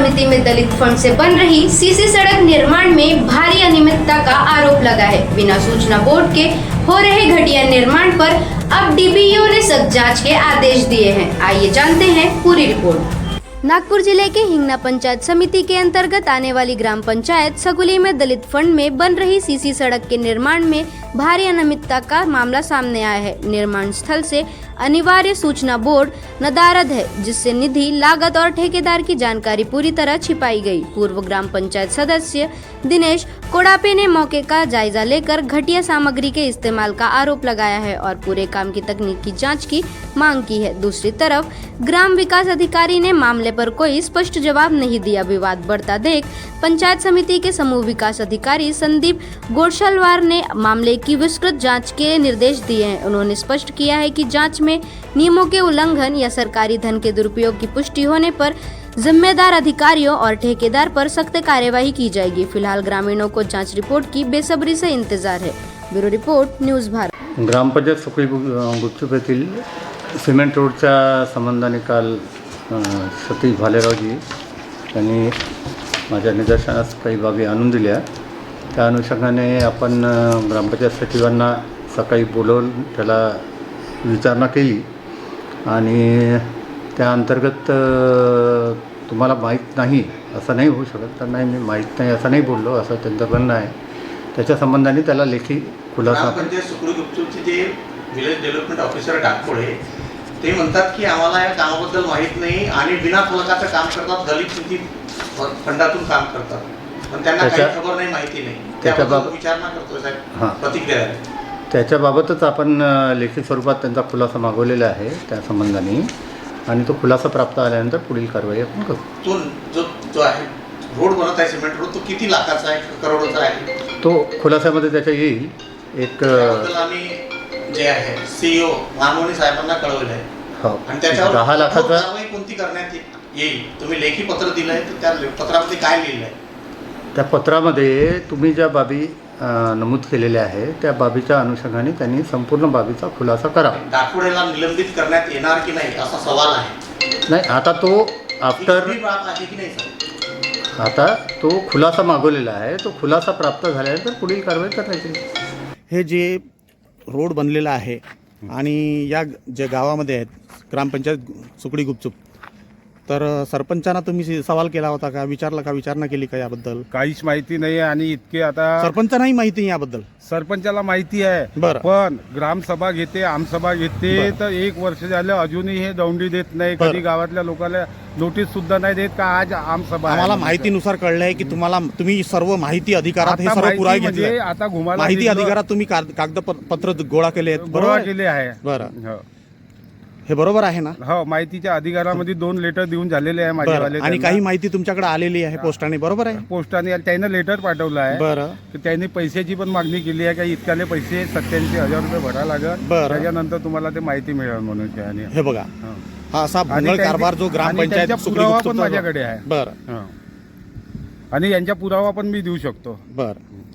समिति में दलित फंड से बन रही सीसी सड़क निर्माण में भारी अनियमितता का आरोप लगा है। बिना सूचना बोर्ड के हो रहे घटिया निर्माण पर अब डीबीओ ने सख्त जांच के आदेश दिए हैं। आइए जानते हैं पूरी रिपोर्ट। नागपुर जिले के हिंगना पंचायत समिति के अंतर्गत आने वाली ग्राम पंचायत सकुली में दलित फंड में बन रही सीसी सड़क के निर्माण में भारी अनियमितता का मामला सामने आया है। निर्माण स्थल से अनिवार्य सूचना बोर्ड नदारद है, जिससे निधि, लागत और ठेकेदार की जानकारी पूरी तरह छिपाई गई। पूर्व ग्राम पंचायत सदस्य दिनेश कोड़ापे ने मौके का जायजा लेकर घटिया सामग्री के इस्तेमाल का आरोप लगाया है और पूरे काम की तकनीक की जांच की मांग की है। दूसरी तरफ ग्राम विकास अधिकारी ने मामले पर कोई स्पष्ट जवाब नहीं दिया। विवाद बढ़ता देख पंचायत समिति के समूह विकास अधिकारी संदीप गोरशलवार ने मामले की विस्तृत जांच के निर्देश दिए हैं। उन्होंने स्पष्ट किया है कि जांच में नियमों के उल्लंघन या सरकारी धन के दुरुपयोग की पुष्टि होने पर जिम्मेदार अधिकारियों और ठेकेदार पर सख्त कार्यवाही की जाएगी। फिलहाल ग्रामीणों को जांच रिपोर्ट की बेसब्री से इंतजार है। Bureau report, news Bharat. ग्रामपंचायत सुकळी गुपचूप येथील सिमेंट रोडच्या संबंधाने काल सतीश भालेरावजी यांनी माझ्या निदर्शनास काही बाबी आणून दिल्या। त्या अनुषंगाने आपण ग्रामपंचायत सचिवांना सकाळी बोलवून त्याला विचारणा केली आणि त्या अंतर्गत तुम्हाला माहीत नाही असं नाही होऊ शकत, तर नाही मी माहीत नाही असं नाही बोललो असं त्यांचं म्हणणं आहे। त्याच्या संबंधाने त्याला लेखी खुलासा म्हणजे सुकळी गुपचूपचे जे विलेज डेव्हलपमेंट ऑफिसर डाकपोळे ते म्हणतात की आम्हाला या कामाबद्दल माहीत नाही आणि बिना फलकाचं काम करतात, दलित निधी फंडातून काम करतात, पण त्यांना काही खबर नाही, माहिती नाही। त्याबाबत विचारणा करतोय साहेब, प्रतिक्रिया आहे त्याच्याबाबतच आपण लेखी स्वरूपात त्यांचा खुलासा मागवलेला आहे त्या संबंधाने आणि तो खुलासा प्राप्त आल्यानंतर पुढील कारवाई आपण करू। तो जो आहे रोड बनत आहे सिमेंट रोड, तो किती लाखाचा आहे, करोडोचा आहे, तो खुलासामध्ये त्याच्या येईल। एक आम्ही जे आहे सीईओ मानवणी साहेबांना कळवलं आहे हो, आणि त्याच्यावर 10 लाखाचा कारवाई कोणती करण्यात येईल। तुम्ही लेखी पत्र दिलंय, तर त्या पत्रामध्ये काय लिहिलं आहे? त्या पत्रामध्ये तुम्ही ज्या बाबी नमूद केलेल्या आहे त्या बाबीच्या अनुषंगाने त्यांनी संपूर्ण बाबीचा खुलासा करावा। डाकपोळेला निलंबित करण्यात येणार की नाही असा सवाल आहे। नाही, आता तो आफ्टर आहे की नाही सर? आता तो खुलासा मागवलेला आहे, तो खुलासा प्राप्त झाल्यानंतर पुढील कारवाई करण्याची। हे जे रोड बनलेला आहे आणि या जे गावामध्ये आहेत ग्रामपंचायत सुकळी गुपचूप, तर सरपंचांना तुम्ही सवाल केला होता का, विचारणा केली का याबद्दल? काहीच माहिती नाही आणि इतके आता सरपंचांनाही माहिती नाही याबद्दल? सरपंचाला माहिती आहे, बरं, पण ग्रामसभा घेते, आमसभा घेते, तर 1 वर्ष झालं अजूनही हे दौंडी देत नाही। कधी गावातल्या लोकांना नोटीस सुद्धा नाही देत का आज आमसभा आहे। आम्हाला माहितीनुसार कळलंय की तुम्ही सर्व माहिती अधिकारात हे सर्व पुरावे घेतले। आता घुमाला माहिती अधिकारात तुम्ही कागदपत्र गोळा केले आहेत, गोळा बरोबर केले आहे। बरं, हो हे बरोबर आहे ना? हो, माहितीच्या अधिकारामध्ये 2 लेटर देऊन झालेले आहे माझेवाले, आणि काही माहिती तुमच्याकडे आलेली आहे पोस्टाने, बरोबर आहे? पोस्टाने त्याने लेटर पाठवलं आहे। बरं, तर त्यांनी पैशाची पण मागणी केली आहे की इतकाले पैसे 87,000 रुपये भरायला लागत, बरं, त्याच्यानंतर तुम्हाला ते माहिती मिळेल म्हणून त्याने। हे बघा, हा असा भोंगळ कारभार जो ग्रामपंचायत पुरावा पण माझ्याकडे आहे। बरं, आणि यांच्या पुरावा पण मी देऊ शकतो। बरं,